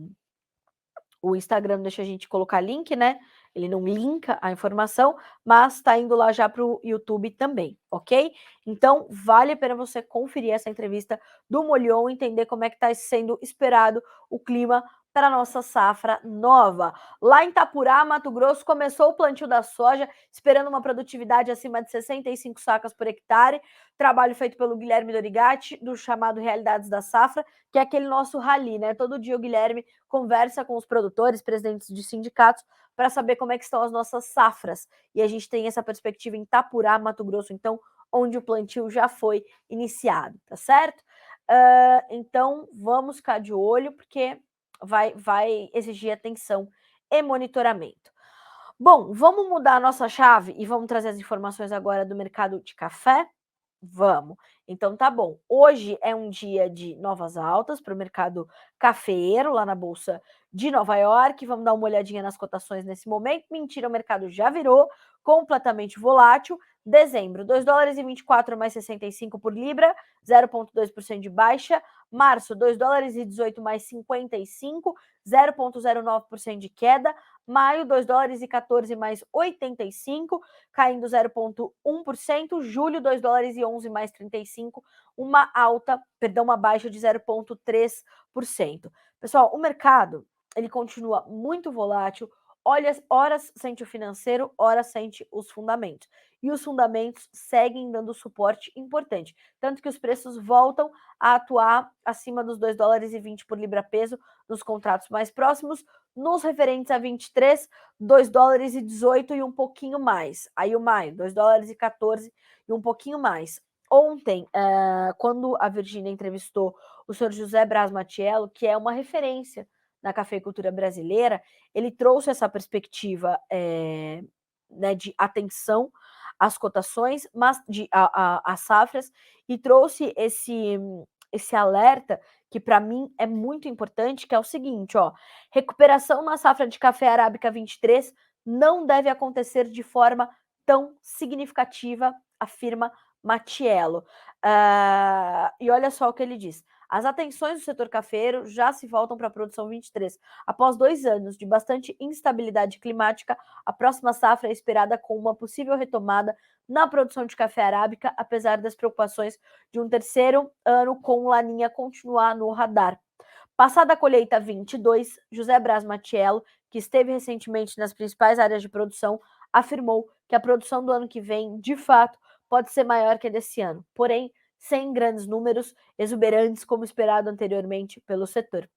Instagram deixa a gente colocar link, né? Ele não linka a informação, mas tá indo lá já para o YouTube também, ok? Então, vale a pena você conferir essa entrevista do Molion, entender como é que está sendo esperado o clima para a nossa safra nova. Lá em Itapurá, Mato Grosso, começou o plantio da soja, esperando uma produtividade acima de 65 sacas por hectare. Trabalho feito pelo Guilherme Dorigatti, do chamado Realidades da Safra, que é aquele nosso rally, né? Todo dia o Guilherme conversa com os produtores, presidentes de sindicatos, para saber como é que estão as nossas safras. E a gente tem essa perspectiva em Itapurá, Mato Grosso, então, onde o plantio já foi iniciado, tá certo? Então, vamos ficar de olho, porque vai exigir atenção e monitoramento. Bom, vamos mudar a nossa chave e vamos trazer as informações agora do mercado de café? Vamos. Então tá bom. Hoje é um dia de novas altas para o mercado cafeeiro lá na Bolsa de Nova York. Vamos dar uma olhadinha nas cotações nesse momento. Mentira, o mercado já virou completamente volátil. Dezembro, 2 dólares e 24 mais 65 por libra, 0,2% de baixa. Março, 2 dólares e 18 mais 55, 0,09% de queda. Maio, 2 dólares e 14 mais 85, caindo 0,1%. Julho, 2 dólares e 11 mais 35, uma baixa de 0,3%. Pessoal, o mercado, ele continua muito volátil. Olha, horas sente o financeiro, horas sente os fundamentos. E os fundamentos seguem dando suporte importante. Tanto que os preços voltam a atuar acima dos 2 dólares e 20 por libra peso nos contratos mais próximos, nos referentes a 23, 2 dólares e 18 e um pouquinho mais. Aí o maio, 2 dólares e 14 e um pouquinho mais. Ontem, quando a Virgínia entrevistou o senhor José Braz Matiello, que é uma referência na cafeicultura brasileira, ele trouxe essa perspectiva né, de atenção às cotações, mas às safras, e trouxe esse alerta que para mim é muito importante, que é o seguinte, ó, recuperação na safra de café arábica 23 não deve acontecer de forma tão significativa, afirma Matiello. E olha só o que ele diz. As atenções do setor cafeiro já se voltam para a produção 23. Após 2 anos de bastante instabilidade climática, a próxima safra é esperada com uma possível retomada na produção de café arábica, apesar das preocupações de um terceiro ano com laninha continuar no radar. Passada a colheita 22, José Braz Matiello, que esteve recentemente nas principais áreas de produção, afirmou que a produção do ano que vem, de fato, pode ser maior que a desse ano, porém, sem grandes números exuberantes como esperado anteriormente pelo setor.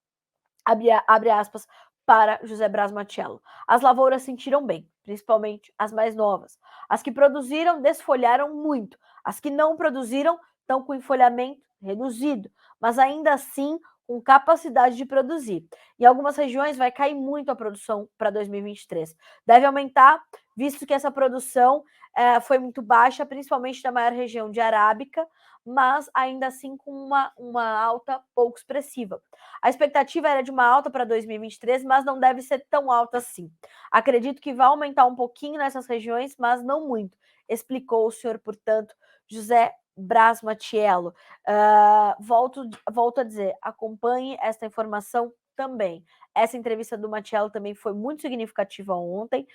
Abre aspas para José Braz Matiello. As lavouras sentiram bem, principalmente as mais novas. As que produziram desfolharam muito. As que não produziram estão com enfolhamento reduzido, mas ainda assim com capacidade de produzir. Em algumas regiões vai cair muito a produção para 2023. Deve aumentar, visto que essa produção foi muito baixa, principalmente na maior região de Arábica, mas ainda assim com uma alta pouco expressiva. A expectativa era de uma alta para 2023, mas não deve ser tão alta assim. Acredito que vai aumentar um pouquinho nessas regiões, mas não muito, explicou o senhor, portanto, José Braz Matiello. Volto a dizer, acompanhe esta informação também. Essa entrevista do Matiello também foi muito significativa ontem,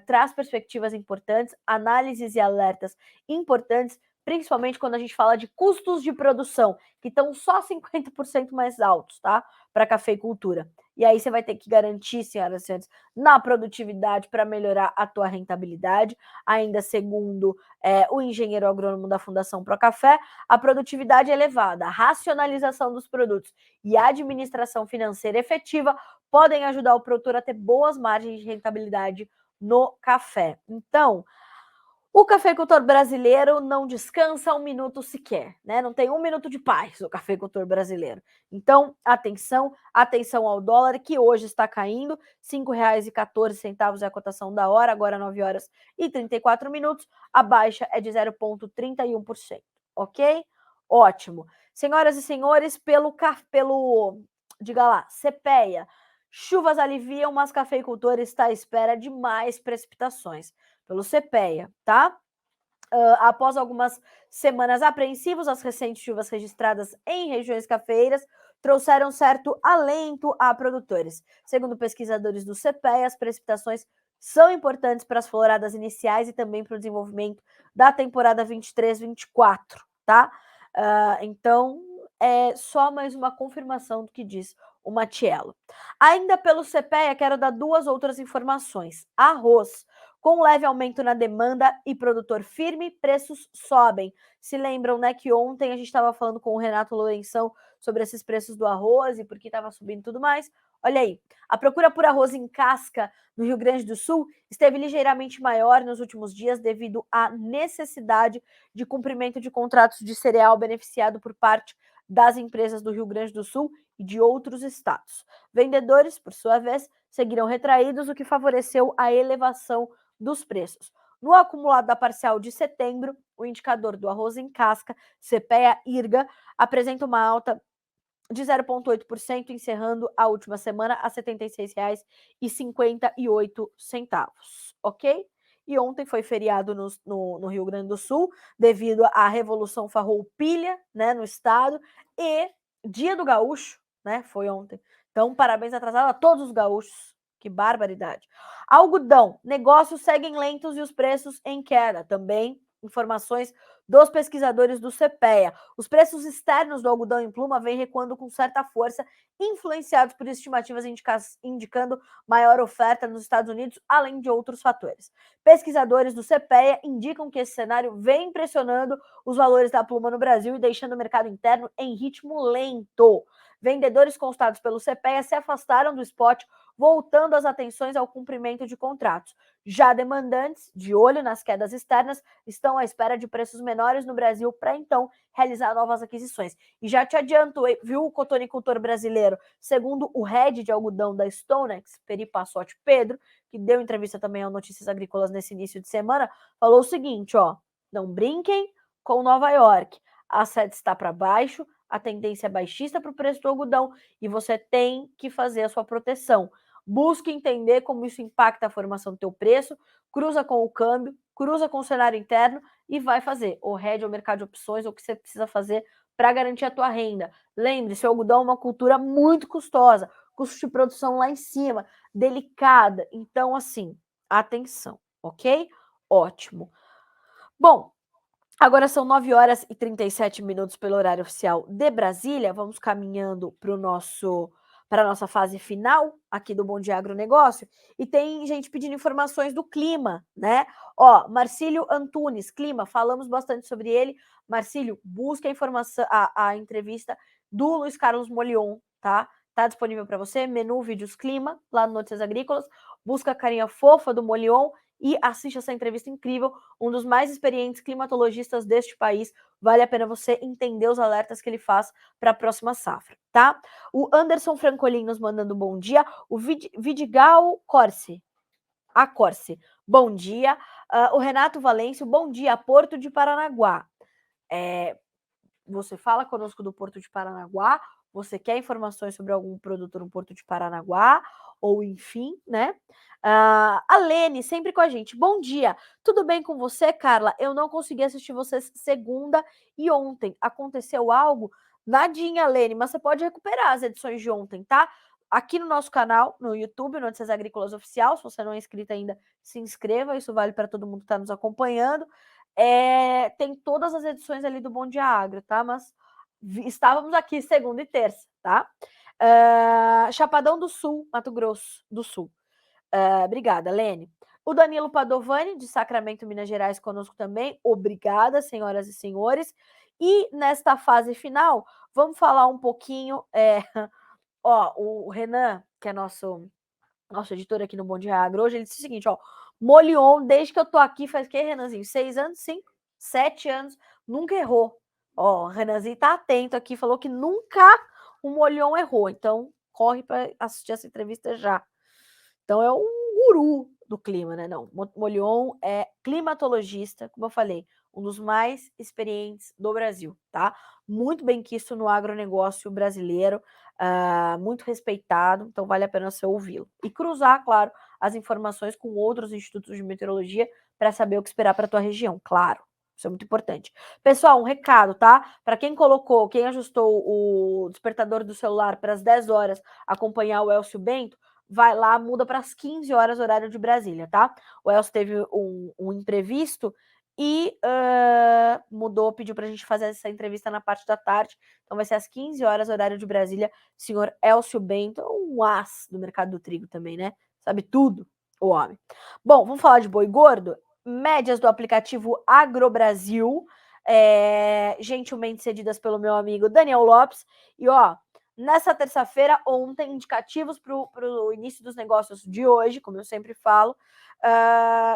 traz perspectivas importantes, análises e alertas importantes, principalmente quando a gente fala de custos de produção, que estão só 50% mais altos, tá? Para a cafeicultura. E aí você vai ter que garantir, senhoras e senhores, na produtividade para melhorar a tua rentabilidade. Ainda segundo o engenheiro agrônomo da Fundação Procafé, a produtividade elevada, a racionalização dos produtos e a administração financeira efetiva podem ajudar o produtor a ter boas margens de rentabilidade no café. Então, o cafeicultor brasileiro não descansa um minuto sequer, né? Não tem um minuto de paz o cafeicultor brasileiro. Então, atenção, atenção ao dólar, que hoje está caindo, R$ 5,14 é a cotação da hora, agora 9 horas e 34 minutos, a baixa é de 0,31%, ok? Ótimo. Senhoras e senhores, diga lá, CPEA, chuvas aliviam, mas cafeicultor está à espera de mais precipitações. Pelo CPEA, tá? Após algumas semanas apreensivas, as recentes chuvas registradas em regiões cafeeiras trouxeram certo alento a produtores. Segundo pesquisadores do CPEA, as precipitações são importantes para as floradas iniciais e também para o desenvolvimento da temporada 23-24, tá? Então, é só mais uma confirmação do que diz o Matiello. Ainda pelo CPEA, quero dar 2 outras informações. Arroz. Com leve aumento na demanda e produtor firme, preços sobem. Se lembram, né, que ontem a gente estava falando com o Renato Lourenção sobre esses preços do arroz e por que estava subindo e tudo mais. Olha aí, a procura por arroz em casca no Rio Grande do Sul esteve ligeiramente maior nos últimos dias devido à necessidade de cumprimento de contratos de cereal beneficiado por parte das empresas do Rio Grande do Sul e de outros estados. Vendedores, por sua vez, seguiram retraídos, o que favoreceu a elevação dos preços. No acumulado da parcial de setembro, o indicador do arroz em casca, CPEA-IRGA, apresenta uma alta de 0,8%, encerrando a última semana a R$ 76,58, ok? e ontem foi feriado no Rio Grande do Sul, devido à Revolução Farroupilha, né, no estado, e Dia do Gaúcho, né, foi ontem. Então, parabéns atrasado a todos os gaúchos. Que barbaridade. Algodão. Negócios seguem lentos e os preços em queda. Também informações dos pesquisadores do CPEA. Os preços externos do algodão em pluma vêm recuando com certa força, influenciados por estimativas indicando maior oferta nos Estados Unidos, além de outros fatores. Pesquisadores do CPEA indicam que esse cenário vem pressionando os valores da pluma no Brasil e deixando o mercado interno em ritmo lento. Vendedores consultados pelo CPEA se afastaram do spot, voltando as atenções ao cumprimento de contratos. Já demandantes, de olho nas quedas externas, estão à espera de preços menores no Brasil para então realizar novas aquisições. E já te adianto, viu, o cotonicultor brasileiro, segundo o head de algodão da Stonex, Peri Passotti Pedro, que deu entrevista também ao Notícias Agrícolas nesse início de semana, falou o seguinte, ó, não brinquem com Nova York, a sede está para baixo, a tendência é baixista para o preço do algodão e você tem que fazer a sua proteção. Busque entender como isso impacta a formação do teu preço, cruza com o câmbio, cruza com o cenário interno e vai fazer o hedge ou mercado de opções, ou o que você precisa fazer para garantir a tua renda. Lembre-se, o algodão é uma cultura muito custosa, custo de produção lá em cima, delicada. Então, assim, atenção, ok? Ótimo. Bom, agora são 9 horas e 37 minutos pelo horário oficial de Brasília. Vamos caminhando para a nossa fase final aqui do Bom Dia Agronegócio. E tem gente pedindo informações do clima, né? Ó, Marcílio Antunes, clima, falamos bastante sobre ele. Marcílio, busca a informação, a entrevista do Luiz Carlos Molion, tá? Tá disponível para você, menu vídeos clima, lá no Notícias Agrícolas. Busca a carinha fofa do Molion e assiste essa entrevista incrível, um dos mais experientes climatologistas deste país. Vale a pena você entender os alertas que ele faz para a próxima safra, tá? O Anderson Francolin nos mandando um bom dia. O Vidigal Corse. A Corse. Bom dia. O Renato Valêncio, bom dia. Porto de Paranaguá. Você fala conosco do Porto de Paranaguá, você quer informações sobre algum produto no Porto de Paranaguá, ou enfim, né? A Lene, sempre com a gente. Bom dia, tudo bem com você, Carla? Eu não consegui assistir vocês segunda e ontem. Aconteceu algo? Nadinha, Lene, mas você pode recuperar as edições de ontem, tá? Aqui no nosso canal, no YouTube, Notícias Agrícolas Oficial. Se você não é inscrito ainda, se inscreva, isso vale para todo mundo que está nos acompanhando. Tem todas as edições ali do Bom Dia Agro, tá? Mas estávamos aqui segunda e terça, tá? Chapadão do Sul, Mato Grosso do Sul. Obrigada, Lene. O Danilo Padovani, de Sacramento, Minas Gerais, conosco também. Obrigada, senhoras e senhores. E nesta fase final, vamos falar um pouquinho. O Renan, que é nosso editor aqui no Bom Dia Agro, hoje ele disse o seguinte, ó, Molion, desde que eu tô aqui, faz o que, Renanzinho? 6 anos? 5? 7 anos, nunca errou. Ó, o Renanzinho tá atento aqui, falou que nunca o Molion errou, então corre para assistir essa entrevista já. Então é um guru do clima, né? Não, Molion é climatologista, como eu falei, um dos mais experientes do Brasil, tá? Muito bem quisto no agronegócio brasileiro, muito respeitado, então vale a pena você ouvi-lo. E cruzar, claro, as informações com outros institutos de meteorologia para saber o que esperar para a tua região, claro. Isso é muito importante. Pessoal, um recado, tá? Para quem ajustou o despertador do celular para as 10 horas acompanhar o Elcio Bento, vai lá, muda para as 15 horas, horário de Brasília, tá? O Elcio teve um imprevisto e mudou, pediu para a gente fazer essa entrevista na parte da tarde. Então vai ser às 15 horas, horário de Brasília. Senhor Elcio Bento, um as do mercado do trigo também, né? Sabe tudo, o homem. Bom, vamos falar de boi gordo? Médias do aplicativo AgroBrasil, gentilmente cedidas pelo meu amigo Daniel Lopes. E, ó, nessa terça-feira, ontem, indicativos para o início dos negócios de hoje, como eu sempre falo,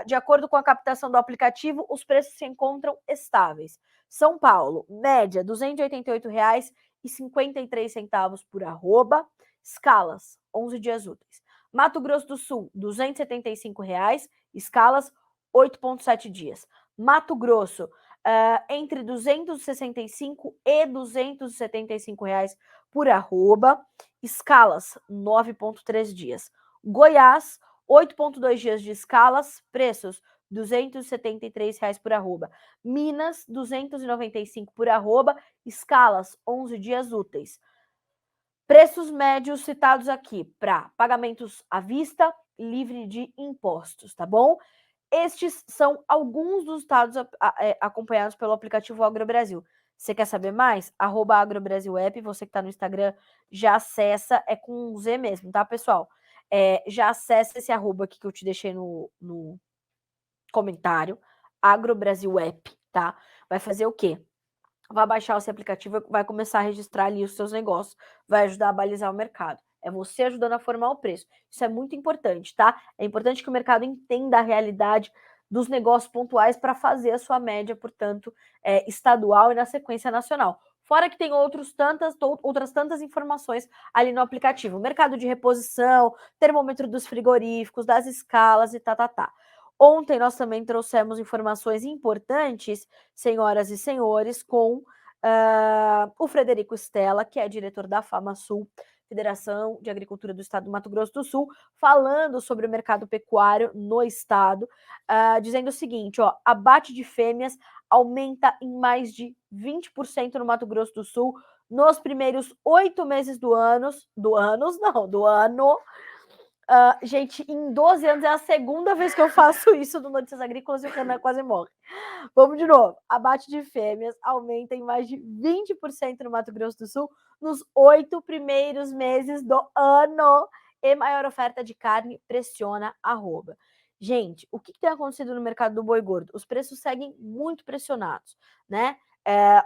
de acordo com a captação do aplicativo, os preços se encontram estáveis. São Paulo, média, R$ 288,53 por arroba, escalas, 11 dias úteis. Mato Grosso do Sul, R$ 275, escalas, 8,7 dias. Mato Grosso, entre 265 e R$ 275 por arroba, escalas, 9,3 dias. Goiás, 8,2 dias de escalas, preços R$ 273 por arroba. Minas, 295 por arroba. Escalas, 11 dias úteis. Preços médios citados aqui para pagamentos à vista, livre de impostos, tá bom? Estes são alguns dos dados acompanhados pelo aplicativo AgroBrasil. Você quer saber mais? @AgroBrasilApp, você que está no Instagram, já acessa, é com um Z mesmo, tá, pessoal? Já acessa esse arroba aqui que eu te deixei no comentário, AgroBrasilApp, tá? Vai fazer o quê? Vai baixar esse aplicativo, vai começar a registrar ali os seus negócios, vai ajudar a balizar o mercado. É você ajudando a formar o preço. Isso é muito importante, tá? É importante que o mercado entenda a realidade dos negócios pontuais para fazer a sua média, portanto, estadual e na sequência nacional. Fora que tem outras tantas informações ali no aplicativo. Mercado de reposição, termômetro dos frigoríficos, das escalas e tá. Ontem nós também trouxemos informações importantes, senhoras e senhores, com o Frederico Stella, que é diretor da FamaSul, Federação de Agricultura do Estado do Mato Grosso do Sul, falando sobre o mercado pecuário no estado, dizendo o seguinte, ó, abate de fêmeas aumenta em mais de 20% no Mato Grosso do Sul nos primeiros 8 meses do ano. Gente, em 12 anos é a segunda vez que eu faço isso no Notícias Agrícolas e o Renan quase morre. Vamos de novo. Abate de fêmeas aumenta em mais de 20% no Mato Grosso do Sul nos 8 primeiros meses do ano. E maior oferta de carne pressiona arroba. Gente, o que tem acontecido no mercado do boi gordo? Os preços seguem muito pressionados, né?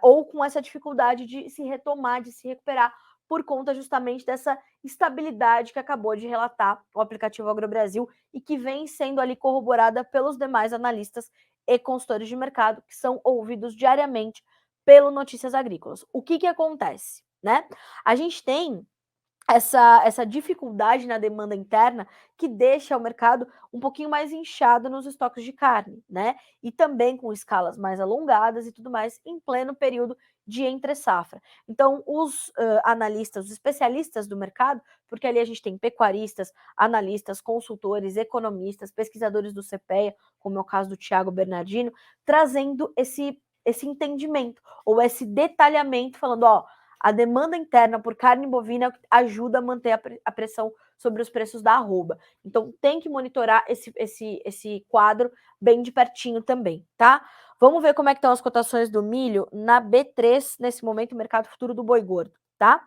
Ou com essa dificuldade de se retomar, de se recuperar por conta justamente dessa estabilidade que acabou de relatar o aplicativo AgroBrasil e que vem sendo ali corroborada pelos demais analistas e consultores de mercado que são ouvidos diariamente pelo Notícias Agrícolas. O que acontece, né? A gente tem essa dificuldade na demanda interna que deixa o mercado um pouquinho mais inchado nos estoques de carne, né? E também com escalas mais alongadas e tudo mais em pleno período de entre-safra. Então, os analistas, os especialistas do mercado, porque ali a gente tem pecuaristas, analistas, consultores, economistas, pesquisadores do CPEA, como é o caso do Thiago Bernardino, trazendo esse entendimento ou esse detalhamento, falando, ó, a demanda interna por carne bovina ajuda a manter a pressão sobre os preços da arroba. Então, tem que monitorar esse quadro bem de pertinho também, tá? Vamos ver como é que estão as cotações do milho na B3, nesse momento, o mercado futuro do boi gordo, tá?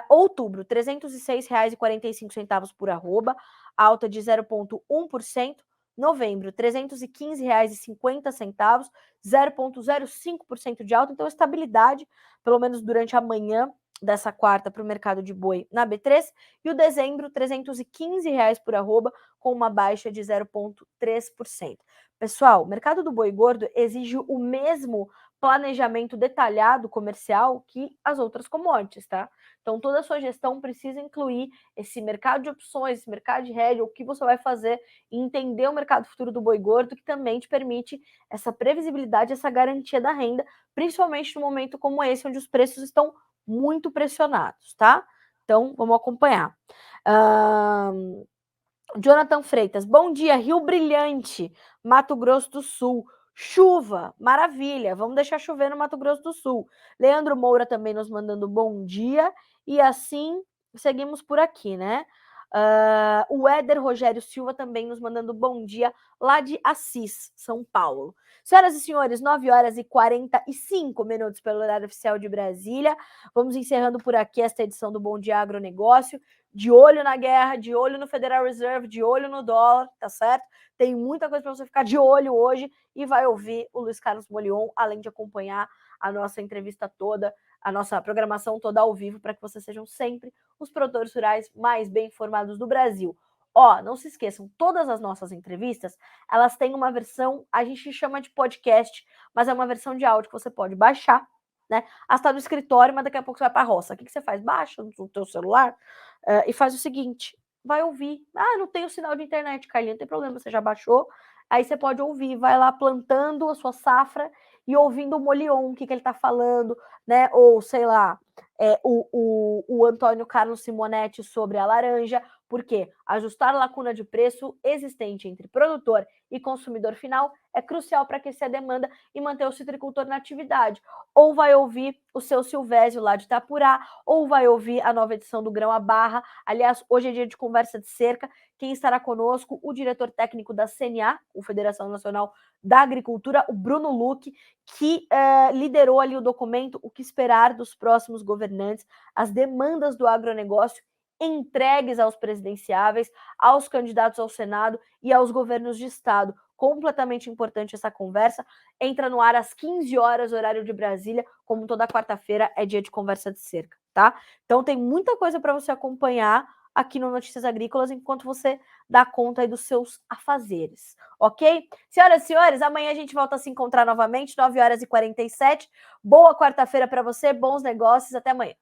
Outubro, R$ 306,45 por arroba, alta de 0,1%. Novembro, R$ 315,50, 0,05% de alta, então estabilidade, pelo menos durante a manhã dessa quarta para o mercado de boi na B3, e o dezembro, R$ 315 por arroba, com uma baixa de 0,3%. Pessoal, o mercado do boi gordo exige o mesmo planejamento detalhado comercial que as outras commodities, tá? Então, toda a sua gestão precisa incluir esse mercado de opções, esse mercado de hedge, o que você vai fazer e entender o mercado futuro do boi gordo, que também te permite essa previsibilidade, essa garantia da renda, principalmente num momento como esse, onde os preços estão muito pressionados, tá? Então, vamos acompanhar. Jonathan Freitas, bom dia, Rio Brilhante, Mato Grosso do Sul. Chuva, maravilha, vamos deixar chover no Mato Grosso do Sul. Leandro Moura também nos mandando bom dia, e assim seguimos por aqui, né? O Éder Rogério Silva também nos mandando bom dia lá de Assis, São Paulo. Senhoras e senhores, 9h45 pelo horário oficial de Brasília. Vamos encerrando por aqui esta edição do Bom Dia Agronegócio. De olho na guerra, de olho no Federal Reserve, de olho no dólar, tá certo? Tem muita coisa para você ficar de olho hoje e vai ouvir o Luiz Carlos Molion, além de acompanhar a nossa entrevista toda, a nossa programação toda ao vivo, para que vocês sejam sempre os produtores rurais mais bem informados do Brasil. Ó, não se esqueçam, todas as nossas entrevistas, elas têm uma versão, a gente chama de podcast, mas é uma versão de áudio que você pode baixar, né? Ela está no escritório, mas daqui a pouco você vai para a roça. O que você faz? Baixa no teu celular e faz o seguinte, vai ouvir. Não tenho sinal de internet, Carlinha, não tem problema, você já baixou. Aí você pode ouvir, vai lá plantando a sua safra e ouvindo o Molion, o que ele está falando, né? Ou, sei lá, o Antônio Carlos Simonetti sobre a laranja. Porque ajustar a lacuna de preço existente entre produtor e consumidor final é crucial para aquecer a demanda e manter o citricultor na atividade. Ou vai ouvir o seu Silvésio lá de Itapurá, ou vai ouvir a nova edição do Grão à Barra. Aliás, hoje é dia de conversa de cerca. Quem estará conosco? O diretor técnico da CNA, o Federação Nacional da Agricultura, o Bruno Luque, que liderou ali o documento O que Esperar dos Próximos Governantes, as demandas do agronegócio entregues aos presidenciáveis, aos candidatos ao Senado e aos governos de Estado. Completamente importante essa conversa. Entra no ar às 15 horas, horário de Brasília, como toda quarta-feira é dia de conversa de cerca, tá? Então tem muita coisa para você acompanhar aqui no Notícias Agrícolas, enquanto você dá conta aí dos seus afazeres, ok? Senhoras e senhores, amanhã a gente volta a se encontrar novamente, 9h47. Boa quarta-feira para você, bons negócios, até amanhã.